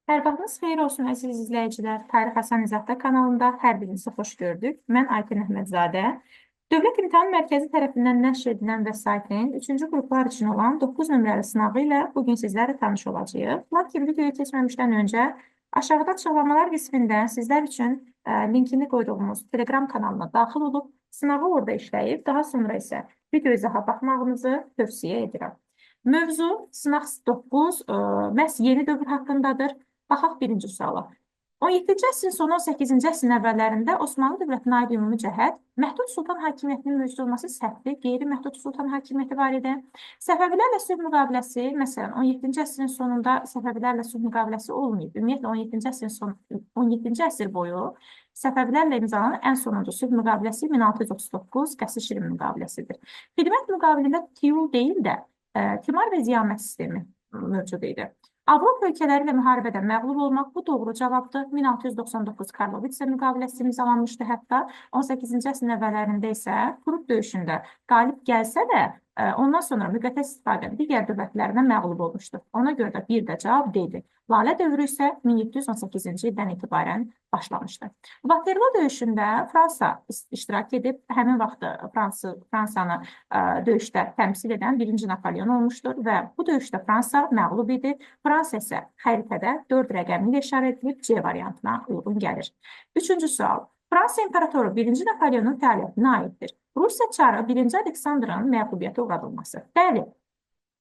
Hər vaxtınız xeyir olsun, əziz izləyicilər. Tarix Həsən İzahda kanalında hər birinizi xoş gördük. Mən Aytən Əhmədzadə. Dövlət İmtahan Mərkəzi tərəfindən nəşr edilən vəsaitin 3-cü qruplar üçün olan 9 nömrəli sınağı ilə bugün sizlərlə tanış olacağıq. Lakin videoya keçməmişdən öncə aşağıda açıqlamalar qismində sizlər üçün linkini qoyduğumuz Telegram kanalına daxil olub, sınağı orada işləyib, daha sonra isə video izaha baxmağınızı tövsiyə edirəm. Mövzu sınaq 9 məhz yeni dövr haqqındadır. Baxaq birinci suala. 17-ci əsrin sonu 18-ci əsrin əvvəllərində Osmanlı dövlətinə aid ümumi cəhət məhdud sultan hakimiyyətinin mövcud olması səhvli, qeyri-məhdud sultan hakimiyyəti var idi. Səfəvilərlə sülh müqaviləsi, məsələn, 17-ci əsrin sonunda Səfəvilərlə sülh müqaviləsi olmayıb. Ümumiyyətlə 17-ci əsr boyu Səfəvilərlə imzalanan ən sonuncu sülh müqaviləsi 1639 Qəsr-Şirin müqaviləsidir. Xidmət müqabilində tiyul deyil də timar və ziyamət sistemi mövcud idi. Avropa ölkələri ilə müharibədə məğlub olmaq bu doğru cavabdır. 1699 Karlovitsa müqaviləsi imzalanmışdı, hətta 18-ci əsrin əvvəllərində isə Kuruk döyüşündə qalib gəlsə də ondan sonra müqəddəs istifadənin digər dövlətlərinə məğlub olmuşdur. Ona görə də bir də cavab D-dir. Lalə dövrü isə 1718-ci ildən etibarən başlamışdı. Vaterloo döyüşündə Fransa iştirak edib, həmin vaxtı Fransanı döyüşdə təmsil edən 1-ci Napolyon olmuşdur və bu döyüşdə Fransa məğlub idi. Fransa isə xəritədə 4 rəqəmi ilə işarət edilib C variantına uyğun gəlir. Üçüncü sual. Fransa İmparatoru 1-ci Napolyonun fəaliyyətinə aiddir. Rusiya çarı 1-ci Aleksandrın məğlubiyyətə uğradılması. Bəli,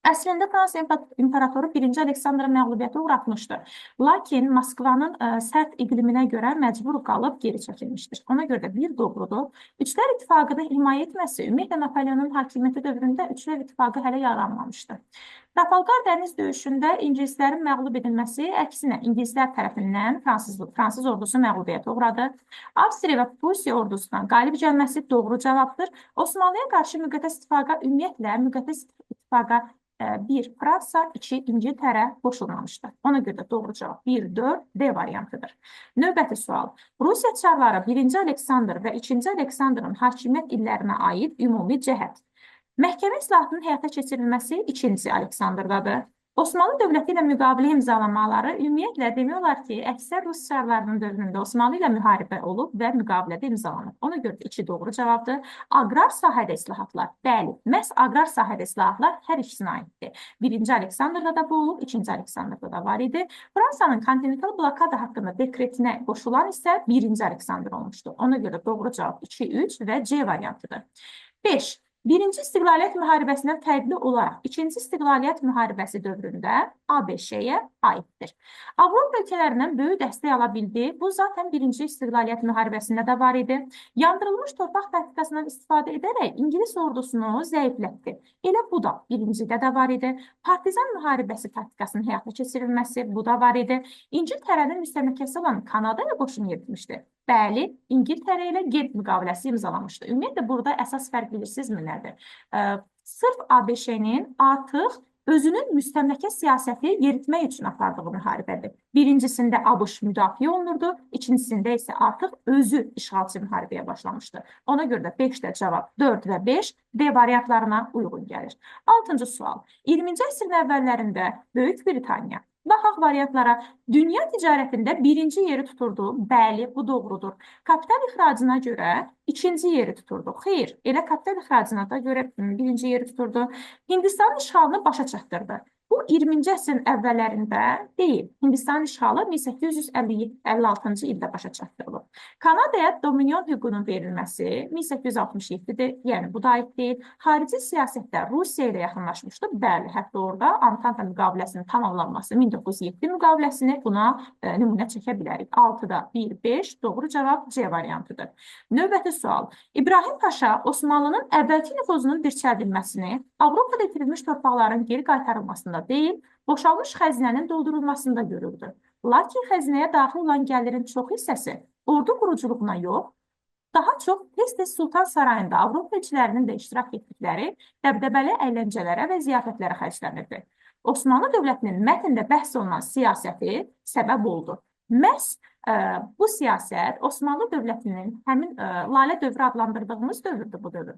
əslində Fransa İmparatoru 1-ci Aleksandrın məğlubiyyətə uğratmışdır. Lakin Moskvanın sərt iqliminə görə məcbur qalıb geri çəkilmişdir. Ona görə də bir doğrudur. Üçlər İttifaqını himayə etməsi, ümumiyyətlə Napolyonun hakimiyyəti dövründə Üçlər İttifaqı hələ yaranmamışdı. Trafalgar dəniz döyüşündə ingilislərin məğlub edilməsi, əksinə ingilislər tərəfindən Fransız ordusu məğlubiyyətə uğradı. Avstriya və Prusiya ordusundan qalib gəlməsi doğru cavabdır. Osmanlıya qarşı müqəddəs ittifaqa ümumiyyətlə müqəddəs ittifaqa 1 Fransa, 2 İngiltərə qoşulmamışdır. Ona görə də doğru cavab 1-4 D variantıdır. Növbəti sual. Rusiya çarları 1-ci Aleksandr və 2-ci Aleksandrın hakimiyyət illərinə aid ümumi cəhət. Məhkəmə islahatının həyata keçirilməsi 2-ci Aleksandrdadır. Osmanlı dövləti ilə müqavilə imzalamaları ümumiyyətlə demək olar ki, əksər Rus çarlarının dövründə Osmanlı ilə müharibə olub və müqavilədə imzalanıb. Ona görə də 2 doğru cavabdır. Aqrar sahədə islahatlar. Bəli, məhz aqrar sahədə islahatlar hər ikisinə aiddir. 1-ci Aleksandrda da bu olub, 2-ci Aleksandrda da var idi. Fransanın kontinental blokada haqqında dekretinə qoşulan isə 1-ci Aleksandr olmuşdur. Ona görə doğru cavab 2-3 və C variantıdır. 5. Birinci İstiqlaliyyət müharibəsindən fərqli olaraq, İkinci İstiqlaliyyət müharibəsi dövründə ABŞ-yə aiddir. Avropa ölkələrindən böyük dəstək ala bildi. Bu, zaten Birinci İstiqlaliyyət müharibəsində də var idi. Yandırılmış torpaq taktikasından istifadə edərək İngilis ordusunu zəiflətdi. Elə bu da birincidə də var idi. Partizan müharibəsi taktikasının həyata keçirilməsi, bu da var idi. İngiltərənin müstəmləkəsi olan Kanada ilə qoşun yeritmişdi. Bəli, İngiltərə ilə Gent müqaviləsi imzalamışdı. Ümumiyyətlə, burada əsas fərq bilirsinizmi nədir? Sırf ABŞ-nin artıq özünün müstəmləkə siyasəti yeritmək üçün apardığı müharibədir. Birincisində ABŞ müdafiə olunurdu, ikincisində isə artıq özü işğalçı müharibəyə başlamışdı. Ona görə də 5-də cavab 4 və 5 D variantlarına uyğun gəlir. 6-cı sual. 20-ci əsrin əvvəllərində Böyük Britaniya baxaq variantlara. Dünya ticarətində birinci yeri tuturdu. Bəli, bu doğrudur. Kapital ixracına görə ikinci yeri tuturdu. Xeyr, elə kapital ixracına da görə birinci yeri tuturdu. Hindistanın işğalını başa çatdırdı. Bu 20-ci əsrin əvvəllərində deyil. Hindistanın işğalı 1856-cı ildə başa çatdırılıb. Kanadaya dominion hüququnun verilməsi 1867-dir. Yəni, bu da aid deyil. Xarici siyasətdə Rusiya ilə yaxınlaşmışdı. Bəli, hətta orada Antanta müqaviləsinin tamamlanması 1907 müqaviləsini buna nümunə çəkə bilərik. 6-da 1-5 doğru cavab C variantıdır. Növbəti sual. İbrahim Paşa Osmanlının əvvəlki nüfuzunun dirçəldilməsini, Avropada itirilmiş torpaqların geri qaytarılmasında deyil, boşalmış xəzinənin doldurulmasında görürdü. Lakin xəzinəyə daxil olan gəlirin çox hissəsi ordu quruculuğuna yox, daha çox tez-tez Sultan Sarayında Avropa elçilərinin də iştirak etdikləri dəbdəbəli əyləncələrə və ziyafətlərə xərclənirdi. Osmanlı dövlətinin mətndə bəhs olunan siyasəti səbəb oldu. Məhz bu siyasət Osmanlı dövlətinin həmin Lalə dövrü adlandırdığımız dövrdür bu dövr.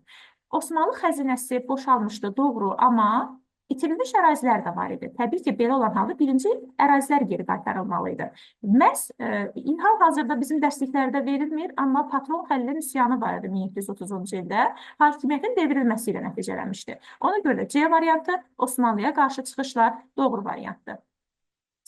Osmanlı xəzinəsi boşalmışdı, doğru, amma İtirilmiş ərazilər də var idi. Təbii ki, belə olan halda birinci ərazilər geri qaytarılmalıydı. Məhz hal-hazırda bizim dərsliklərdə verilmir, amma Patron Xəlilin üsyanı var idi 1730-cu ildə. Hakimiyyətin devrilməsi ilə nəticələnmişdi. Ona görə də C variantı Osmanlıya qarşı çıxışlar doğru variantdır.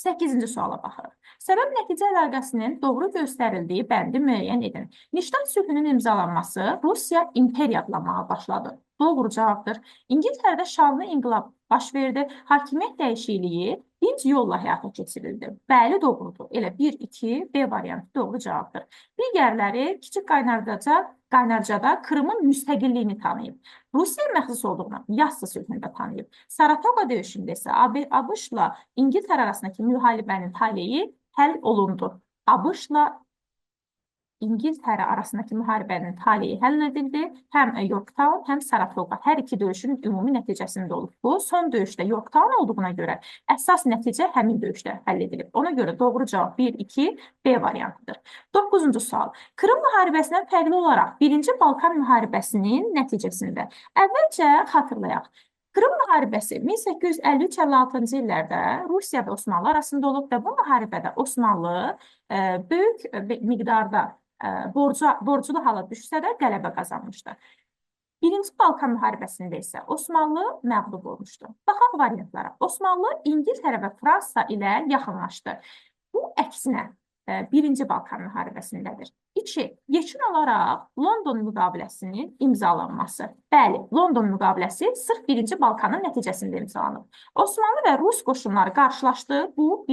8-ci suala baxırıq. Səbəb-nəticə əlaqəsinin doğru göstərildiyi bəndi müəyyən edin. Niştan sülhünün imzalanması Rusiya imperiya adlanmağa başladı. Doğru cavabdır. İngiltərədə şanlı inqilab baş verdi. Hakimiyyət dəyişikliyi dinc yolla həyata keçirildi. Bəli, doğrudur. Elə 1, 2, B variantı doğru cavabdır. Digərləri kiçik qaynarcada Krımın müstəqilliyini tanıyıb. Rusiya məxsus olduğunu Yassı sülhündə tanıyıb. Saratoga döyüşündə isə ABŞ-la İngiltərə arasındakı müharibənin taleyi həll olundu. ABŞ-la İngiltərə arasındakı müharibənin taleyi həll edildi. Həm Yorktown, həm Saratoga hər iki döyüşün ümumi nəticəsində olub. Bu, son döyüşdə Yorktown olduğuna görə əsas nəticə həmin döyüşdə həll edilib. Ona görə doğru cavab 1, 2, B variantıdır. 9-cu sual. Krım müharibəsindən fərqli olaraq 1-ci Balkan müharibəsinin nəticəsində əvvəlcə xatırlayaq. Krım müharibəsi 1853-56-cı illərdə Rusiya və Osmanlı arasında olub və bu müharibədə Osmanlı böyük miqdarda borclu hala düşsə də qələbə qazanmışdı. Birinci Balkan müharibəsində isə Osmanlı məğlub olmuşdu. Baxaq variantlara. Osmanlı İngiltərə və Fransa ilə yaxınlaşdı. Bu əksinə Birinci Balkan müharibəsindədir. 2. Yekun olaraq London müqaviləsinin imzalanması. Bəli, London müqaviləsi sırf Birinci Balkanın nəticəsində imzalanıb. Osmanlı və Rus qoşunları qarşılaşdı. Bu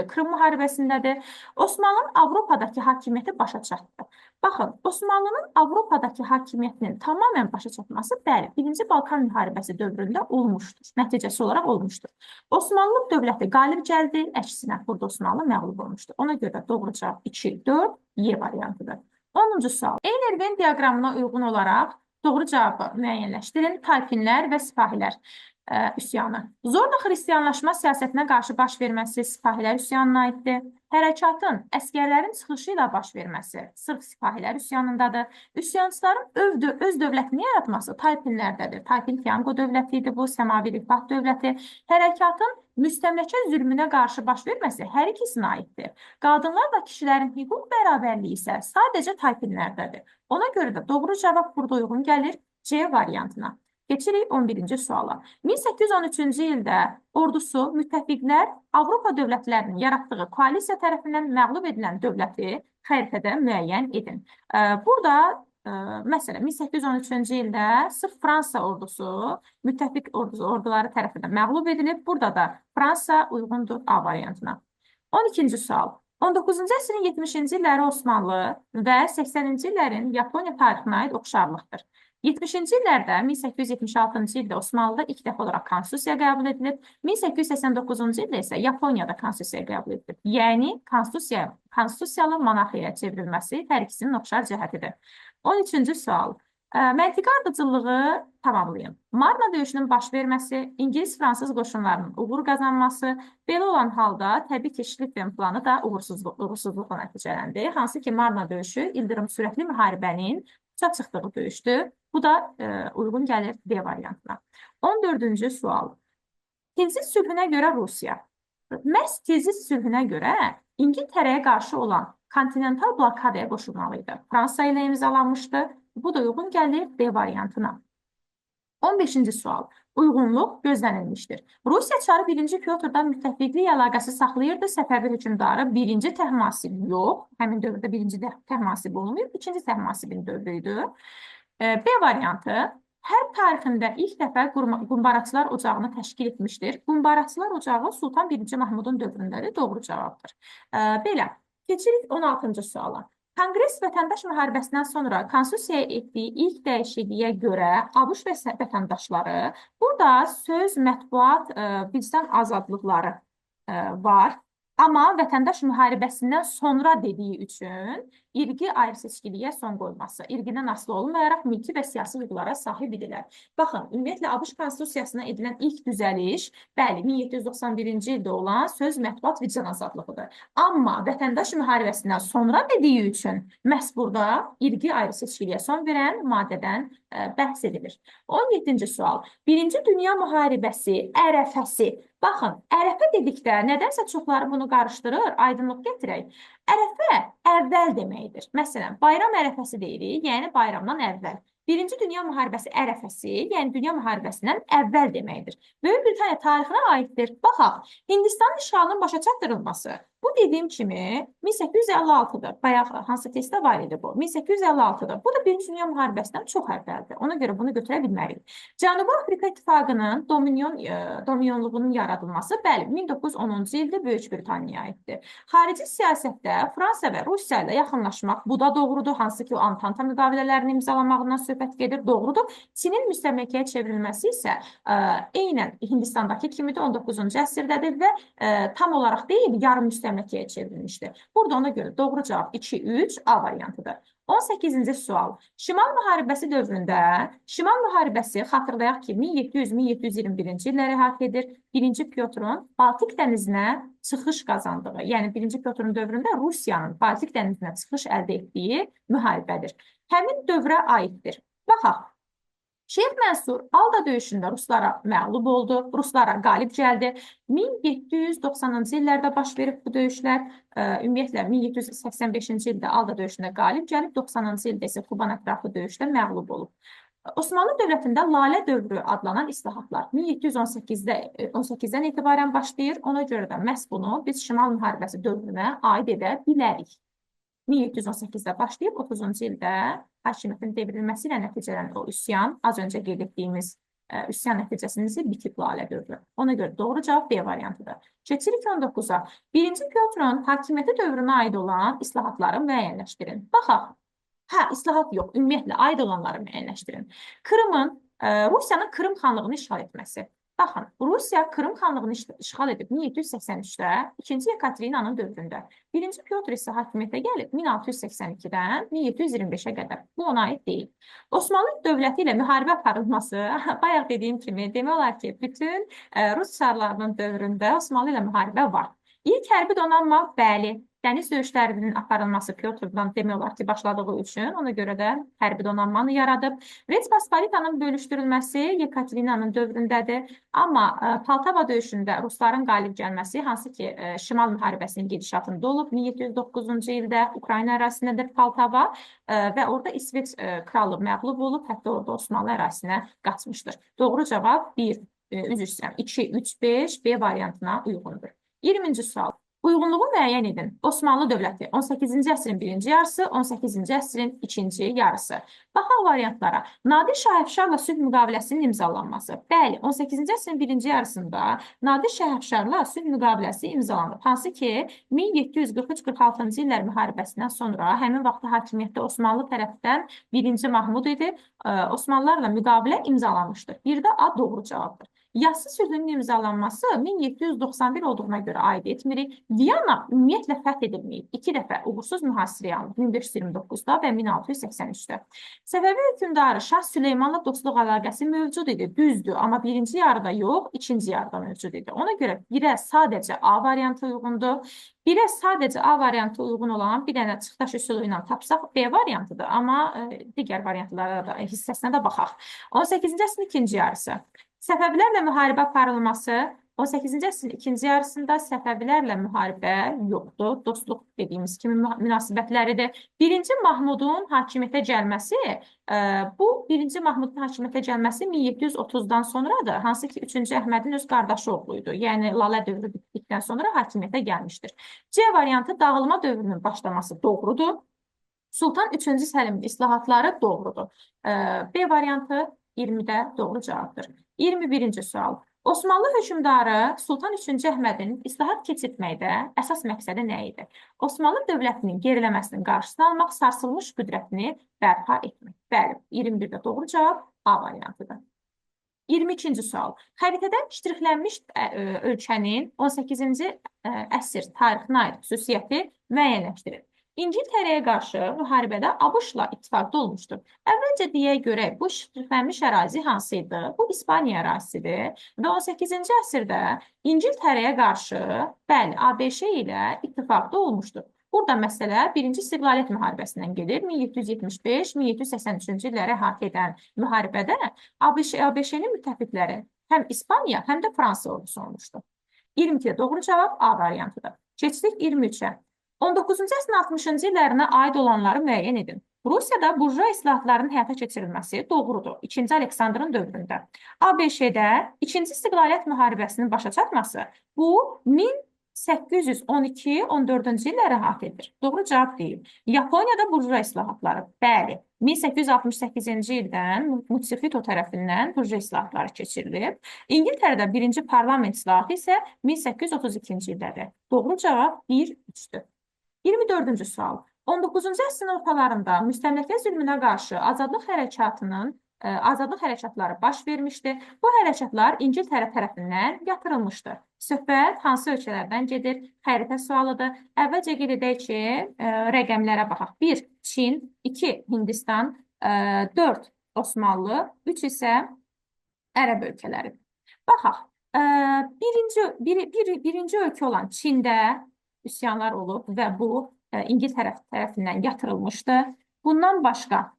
Krım müharibəsindədir. Osmanlının Avropadakı hakimiyyəti başa çatdı. Baxın, Osmanlının Avropadakı hakimiyyətinin tamamən başa çatması, bəli, Birinci Balkan müharibəsi dövründə olmuşdur. Nəticəsi olaraq olmuşdur. Osmanlı dövləti qalib gəldi, əksinə burada Osmanlı məğlub olmuşdur. Ona görə doğru cavab 2, 4, Y variantıdır. 10-cu sual. Eyler-Venn diaqramına uyğun olaraq doğru cavabı müəyyənləşdirin. Talfinlər və sipahilər üsyanı. Zorla xristianlaşma siyasətinə qarşı baş verməsi sipahilər üsyanına aiddir. Hərəkatın əskərlərin çıxışı ilə baş verməsi sırf sipahilər üsyanındadır. Üsyançıların öz dövlətini yaratması Talfinlərdədir. Talfin Tiango dövləti idi bu, Səmavi Rifah dövləti. Hərəkatın müstəmləkə zülmünə qarşı baş verməsi hər ikisinə aiddir. Qadınlarla kişilərin hüquq bərabərliyi isə sadəcə Talfinlərdədir. Ona görə də doğru cavab burada uyğun gəlir C variantına. Keçirik 11-ci suala. 1813-cü ildə ordusu müttəfiqlər Avropa dövlətlərinin yaratdığı koalisiya tərəfindən məğlub edilən dövləti xəritədə müəyyən edin. Burada məsələn 1813-cü ildə sırf Fransa ordusu müttəfiq orduları tərəfindən məğlub edilib. Burada da Fransa uyğundur A variantına. 12-ci sual. 19-cu əsrin 70-ci illəri Osmanlı və 80-ci illərin Yaponiya tarixinə aid oxşarlıqdır. 70-ci illərdə 1876-cı ildə Osmanlıda ilk dəfə olaraq konstitusiya qəbul edilib, 1889-cu ildə isə Yaponiyada konstitusiya qəbul edilib. Yəni, konstitusiyalı monarxiyaya çevrilməsi hər ikisinin oxşar cəhətidir. 13-cü sual. Məntiqi ardıcıllığı tamamlayın. Marna döyüşünün baş verməsi, İngilis-Fransız qoşunlarının uğur qazanması, belə olan halda təbii ki, Şliffen planı da uğursuzluqla nəticələndi. Hansı ki, Marna döyüşü ildırım sürətli müharibənin çıxdığı döyüşdür. Bu da uyğun gəlir D variantına. 14-cü sual. Tilsit sülhünə görə Rusiya. Məhz Tilsit sülhünə görə İngiltərəyə qarşı olan kontinental blokadaya qoşulmalıydı. Fransa ilə imzalanmışdı. Bu da uyğun gəlir D variantına. 15-ci sual. Uyğunluq gözlənilmişdir. Rusiya çarı 1-ci Pyotrdan müttəfiqlik əlaqəsi saxlayırdı. Səfəvi hökmdarı 1-ci Təhmasib yox. Həmin dövrdə 1-ci Təhmasib olmayıb. 2-ci Təhmasibin dövrüydü. B variantı. Hərb tarixində ilk dəfə Qumbaraçılar ocağını təşkil etmişdir. Qumbaraçılar ocağı Sultan 1-ci Mahmudun dövründədir. Doğru cavabdır. Belə. Keçirik 16-cı suala. Konqres vətəndaş müharibəsindən sonra konstitusiyaya etdiyi ilk dəyişikliyə görə ABŞ vətəndaşları, burada söz, mətbuat, vicdan azadlıqları var. Amma vətəndaş müharibəsindən sonra dediyi üçün irqi ayrı-seçkiliyə son qoyması, irqidən asılı olmayaraq mülki və siyasi hüquqlara sahib idilər. Baxın, ümumiyyətlə ABŞ Konstitusiyasına edilən ilk düzəliş, bəli, 1791-ci ildə olan söz, mətbuat, vicdan azadlığıdır. Amma vətəndaş müharibəsindən sonra dediyi üçün məhz burada irqi ayrı-seçkiliyə son verən maddədən bəhs edilir. 17-ci sual. Birinci Dünya müharibəsi ərəfəsi. Baxın, ərəfə dedikdə nədənsə çoxları bunu qarışdırır, aydınlıq gətirək. Ərəfə əvvəl deməkdir. Məsələn, bayram ərəfəsi deyirik, yəni bayramdan əvvəl. Birinci Dünya müharibəsi ərəfəsi, yəni Dünya müharibəsindən əvvəl deməkdir. Böyük Britaniya tarixinə aiddir. Baxaq, Hindistanın işğalının başa çatdırılması. Bu dediyim kimi 1856-dır. Bayaq hansı testdə var idi bu? 1856-dır. Bu da Birinci Dünya müharibəsindən çox əvvəldir. Ona görə bunu götürə bilmərik. Cənubi Afrika İttifaqının dominionluğunun yaradılması, bəli, 1910-cu ildə Böyük Britaniyaya aiddir. Xarici siyasətdə Fransa və Rusiya ilə yaxınlaşmaq, bu da doğrudur. Hansı ki, o Antanta müqavilələrini imzalamağından söhbət gedir, doğrudur. Çinin müstəmləkəyə çevrilməsi isə eynən Hindistandakı kimidir, 19-cu əsrdədir və tam olaraq deyil, yarım müstəmləkəyə çevrilmişdir. Burada ona görə doğru cavab 2-3 A variantıdır. 18-ci sual. Şimal müharibəsi dövründə, Şimal müharibəsi xatırlayaq ki, 1700-1721-ci illəri əhatə edir. 1-ci Pyotrun Baltik dənizinə çıxış qazandığı, yəni 1-ci Pyotrun dövründə Rusiyanın Baltik dənizinə çıxış əldə etdiyi müharibədir. Həmin dövrə aiddir. Baxaq. Şeyx Mənsur Alda döyüşündə Ruslara məğlub oldu, Ruslara qalib gəldi. 1790-cı illərdə baş verib bu döyüşlər. Ümumiyyətlə 1785-ci ildə Alda döyüşündə qalib gəlib, 90-cı ildə isə Kuban ətraflı döyüşdə məğlub olub. Osmanlı dövlətində Lalə dövrü adlanan islahatlar 1718-dən etibarən başlayır. Ona görə də məhz bunu biz Şimal müharibəsi dövrünə aid edə bilərik. 1718-də başlayıb 30-cu ildə hakimiyyətin devrilməsi ilə nəticələnir o üsyan. Az öncə qeyd etdiyimiz üsyan nəticəsində bitib Lalə dövrü. Ona görə doğru cavab B variantıdır. Keçirik 19-a. 1-ci Pyotrun hakimiyyəti dövrünə aid olan islahatları müəyyənləşdirin. Baxaq. İslahat yox, ümumiyyətlə aid olanları müəyyənləşdirin. Rusiyanın Krım xanlığını işğal etməsi. Baxın, Rusiya Krım xanlığını işğal edib 1783-də, 2-ci Yekaterinanın dövründə. 1-ci Pyotr isə hakimiyyətə gəlib 1682-dən 1725-ə qədər. Bu ona aid deyil. Osmanlı dövləti ilə müharibə aparılması, bayaq dediyim kimi, demək olar ki, bütün Rus çarlarının dövründə Osmanlı ilə müharibə var. İlk hərbi donanma, bəli, dəniz döyüşlərinin aparılması Pyotrdan demək olar ki, başladığı üçün, ona görə də hərbi donanmanı yaradıb. Respospolitanın bölüşdürülməsi Yekaterinanın dövründədir. Amma Poltava döyüşündə Rusların qalib gəlməsi, hansı ki, Şimal müharibəsinin gedişatında olub, 1709-cu ildə Ukrayna ərazisindədir Poltava və orada İsveç kralı məğlub olub, hətta orada Osmanlı ərazisinə qaçmışdır. Doğru cavab 1, üzr istəyirəm, 2, 3, 5, B variantına uyğundur. 20-ci sual. Uyğunluğu müəyyən edin. Osmanlı dövləti 18-ci əsrin birinci yarısı, 18-ci əsrin ikinci yarısı. Baxaq variantlara. Nadir Şahəfşarla sülh müqaviləsinin imzalanması. Bəli, 18-ci əsrin birinci yarısında Nadir Şahəfşarla sülh müqaviləsi imzalanıb. Hansı ki, 1743-46-cı illər müharibəsindən sonra həmin vaxtda hakimiyyətdə Osmanlı tərəfdən 1-ci Mahmud idi. Osmanlılarla müqavilə imzalanmışdır. Bir də A doğru cavabdır. Yassı sülhünün imzalanması 1791 olduğuna görə aid etmirik. Viyana ümumiyyətlə fəth edilməyib. 2 dəfə uğursuz mühasirəyə alınıb 1529-da və 1683-də. Səfəvi hökmdarı Şah Süleymanla dostluq əlaqəsi mövcud idi, düzdür, amma birinci yarıda yox, ikinci yarıda mövcud idi. Ona görə birə sadəcə A variantı uyğundur. Birə sadəcə A variantı uyğun olan bir dənə çıxdaş üsulu ilə tapsaq B variantıdır, amma digər variantlara da hissəsinə də baxaq. 18-ci əsrin ikinci yarısı. Səfəvilərlə müharibə aparılması 18-ci əsrin ikinci yarısında Səfəvilərlə müharibə yoxdur. Dostluq dediyimiz kimi münasibətləridir. 1-ci Mahmudun hakimiyyətə gəlməsi, bu 1-ci Mahmudun hakimiyyətə gəlməsi 1730-dan sonradır. Hansı ki, 3-cü Əhmədin öz qardaşı oğluydu. Yəni, Lalə dövrü bitdikdən sonra hakimiyyətə gəlmişdir. C variantı dağılma dövrünün başlaması doğrudur. Sultan 3-cü Səlimin islahatları doğrudur. B variantı 20-də doğru cavabdır. 21-ci sual. Osmanlı hökmdarı Sultan 3-cü Əhmədin islahat keçirtməkdə əsas məqsədi nə idi? Osmanlı dövlətinin geriləməsinin qarşısını almaq, sarsılmış qüdrətini bərpa etmək. Bəli, 21-də doğru cavab A variantıdır. 22-ci sual. Xəritədə ştrixlənmiş ölkənin 18-ci əsr tarixinə aid xüsusiyyəti müəyyənləşdirir. İngiltərəyə qarşı müharibədə ABŞ-la ittifaqda olmuşdur. Əvvəlcə deyək görək, bu şifrələnmiş ərazi hansı idi? Bu İspaniya ərazisidir və 18-ci əsrdə İngiltərəyə qarşı, bəli, ABŞ ilə ittifaqda olmuşdur. Burada məsələ birinci istiqlaliyyət müharibəsindən gedir. 1775-1783-cü illəri əhatə edən müharibədə ABŞ-nin müttəfiqləri həm İspaniya, həm də Fransa ordusu olmuşdur. 22 doğru cavab A variantıdır. Keçdik 23-ə. 19-cu əsrin 60-cı illərinə aid olanları müəyyən edin. Rusiyada burjua islahatlarının həyata keçirilməsi doğrudur. 2-ci Aleksandrın dövründə. ABŞ-də 2-ci istiqlaliyyət müharibəsinin başa çatması bu 1812-14-cü illəri əhatə edir. Doğru cavab deyil. Yaponiyada burjua islahatları, bəli, 1868-ci ildən Mutsuhito tərəfindən burjua islahatları keçirilib. İngiltərədə birinci parlament islahatı isə 1832-ci ildədir. Doğru cavab 1-3-dür. 24-cü sual. 19-cu əsrin ortalarında müstəmləkə zülmünə qarşı azadlıq hərəkatları baş vermişdi. Bu hərəkatlar İngiltərə tərəfindən yatırılmışdır. Söhbət hansı ölkələrdən gedir? Xəritə sualıdır. Əvvəlcə qeyd edək ki, rəqəmlərə baxaq. 1. Çin, 2. Hindistan, 4. Osmanlı, 3 isə Ərəb ölkələri. Baxaq, birinci ölkə olan Çində üsyanlar olub və bu İngiltərə tərəfindən yatırılmışdı. Bundan başqa,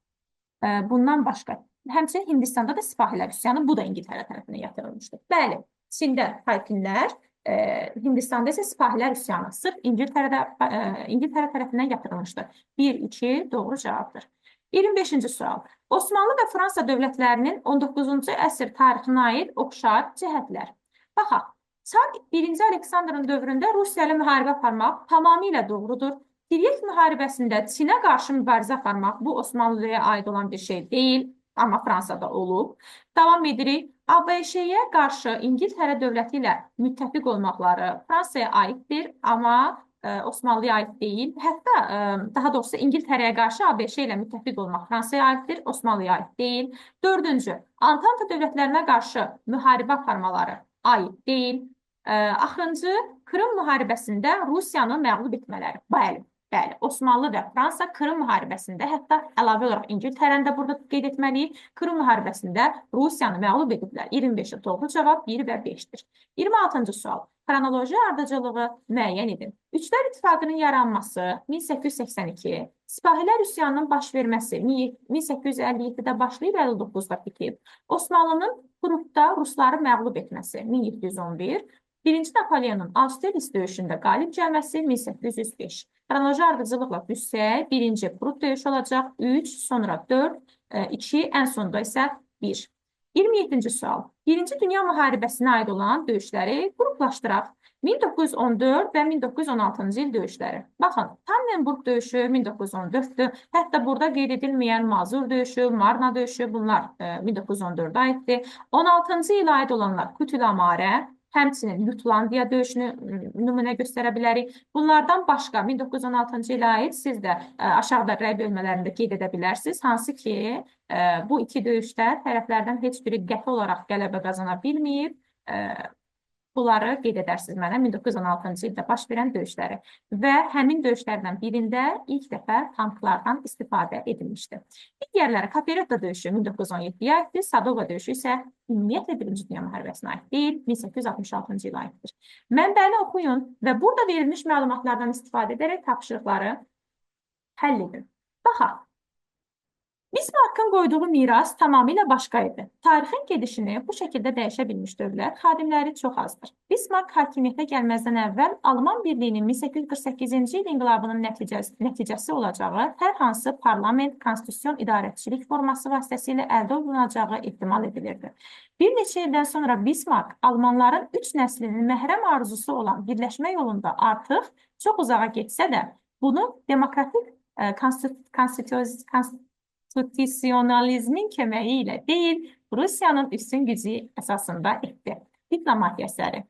həmçinin Hindistanda da sipahilər üsyanı, bu da İngiltərə tərəfindən yatırılmışdı. Bəli, Çində hakimlər, Hindistanda isə sipahilər üsyanı sırf İngiltərə tərəfindən yatırılmışdı. 1-2 doğru cavabdır. 25-ci sual. Osmanlı və Fransa dövlətlərinin 19-cu əsr tarixinə aid oxşar cəhətlər. Baxaq. Çar 1-ci Aleksandrın dövründə Rusiya ilə müharibə aparmaq tamamilə doğrudur. Tiryek müharibəsində Çinə qarşı mübarizə aparmaq bu Osmanlıya aid olan bir şey deyil, amma Fransada olub. Davam edirik. ABŞ-yə qarşı İngiltərə dövləti ilə müttəfiq olmaqları Fransaya aiddir, amma Osmanlıya aid deyil. Hətta daha doğrusu İngiltərəyə qarşı ABŞ ilə müttəfiq olmaq Fransaya aiddir, Osmanlıya aid deyil. 4-cü, Antanta dövlətlərinə qarşı müharibə aparmaları aid deyil. Axırıncı, Krım müharibəsində Rusiyanı məğlub etmələri. Bəli, Osmanlı və Fransa Krım müharibəsində, hətta əlavə olaraq İngiltərəni də burada qeyd etməliyik, Krım müharibəsində Rusiyanı məğlub ediblər. 25-i doğru cavab 1 və 5-dir. 26-cı sual. Xronoloji ardıcılığı müəyyən edin. Üçlər İttifaqının yaranması 1882, sipahilər üsyanının baş verməsi 1857-də başlayıb 59-da bitib, Osmanlının Kurukda Rusları məğlub etməsi 1711, Birinci Napoleonun Austerlitz döyüşündə qalib gəlməsi 1805. Xronoloji ardıcılıqla düşsək, birinci Prut döyüşü olacaq, 3, sonra 4, 2, ən sonunda isə 1. 27-ci sual. Birinci Dünya müharibəsinə aid olan döyüşləri qruplaşdıraq. 1914 və 1916-cı il döyüşləri. Baxın, Tannenburg döyüşü 1914-dür. Hətta burada qeyd edilməyən Mazur döyüşü, Marna döyüşü, bunlar 1914-ə aiddir. 16-cı ilə aid olanlar Kütül-Amarə, həmçinin Jutlandiya döyüşünü nümunə göstərə bilərik. Bunlardan başqa 1916-cı ilə aid siz də aşağıda rəy bölmələrində qeyd edə bilərsiniz. Hansı ki, bu iki döyüşdə tərəflərdən heç biri qəti olaraq qələbə qazana bilməyib. Bunları qeyd edərsiniz mənə 1916-cı ildə baş verən döyüşləri. Və həmin döyüşlərdən birində ilk dəfə tanklardan istifadə edilmişdir. Digərləri Kaperetta döyüşü 1917-yə aiddir, Sadova döyüşü isə ümumiyyətlə Birinci Dünya müharibəsinə aid deyil, 1866-cı ilə aiddir. Mənbəni oxuyun və burada verilmiş məlumatlardan istifadə edərək tapşırıqları həll edin. Baxaq. Bismarckın qoyduğu miras tamamilə başqa idi. Tarixin gedişini bu şəkildə dəyişə bilmiş dövlət xadimləri çox azdır. Bismarck hakimiyyətə gəlməzdən əvvəl Alman birliyinin 1848-ci il inqilabının nəticəsi olacağı hər hansı parlament, konstitusyon idarəçilik forması vasitəsilə əldə olunacağı ehtimal edilirdi. Bir neçə ildən sonra Bismarck Almanların 3 nəslinin məhrəm arzusu olan birləşmə yolunda artıq çox uzağa getsə də, bunu demokratik konstitusiyonalizmin köməyi ilə deyil, Rusiyanın üstün gücü əsasında etdi. Diplomatiya əsəri.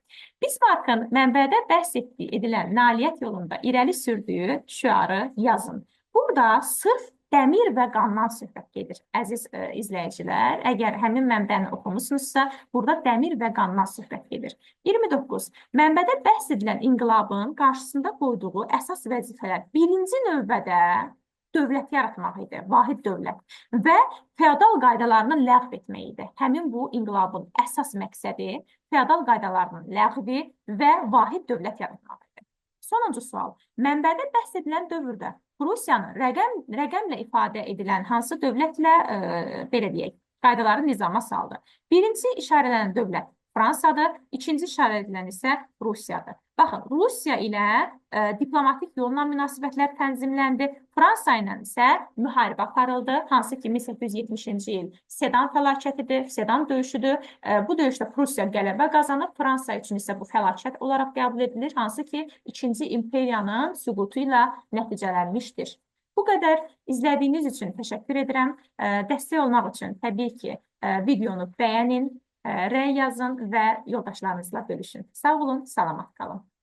Bismarckın mənbədə bəhs edilən nailiyyət yolunda irəli sürdüyü şüarı yazın. Burada sırf Dəmir və qandan söhbət gedir, əziz izləyicilər. Əgər həmin mənbəni oxumusunuzsa, burada dəmir və qandan söhbət gedir. 29. Mənbədə bəhs edilən inqilabın qarşısında qoyduğu əsas vəzifələr birinci növbədə dövlət yaratmaq idi, vahid dövlət və feodal qaydalarını ləğv etmək idi. Həmin bu inqilabın əsas məqsədi feodal qaydalarının ləğvi və vahid dövlət yaratmaq idi. Sonuncu sual. Mənbədə bəhs edilən dövrdə Rusiyanın rəqəmlə ifadə edilən hansı dövlətlə, belə deyək, qaydaları nizama saldı? Birinci işarələnən dövlət Fransadır, ikinci işarələnən isə Rusiyadır. Baxın, Rusiya ilə diplomatik yolla münasibətlər tənzimləndi. Fransa ilə isə müharibə aparıldı, hansı ki 1870-ci il Sedan fəlakətidir, Sedan döyüşüdür. Bu döyüşdə Rusiya qələbə qazanıb, Fransa üçün isə bu fəlakət olaraq qəbul edilir, hansı ki 2-ci imperiyanın süqutu ilə nəticələnmişdir. Bu qədər izlədiyiniz üçün təşəkkür edirəm. Dəstək olmaq üçün təbii ki, videonu bəyənin, rəy yazın və yoldaşlarınızla bölüşün. Sağ olun, salamat qalın.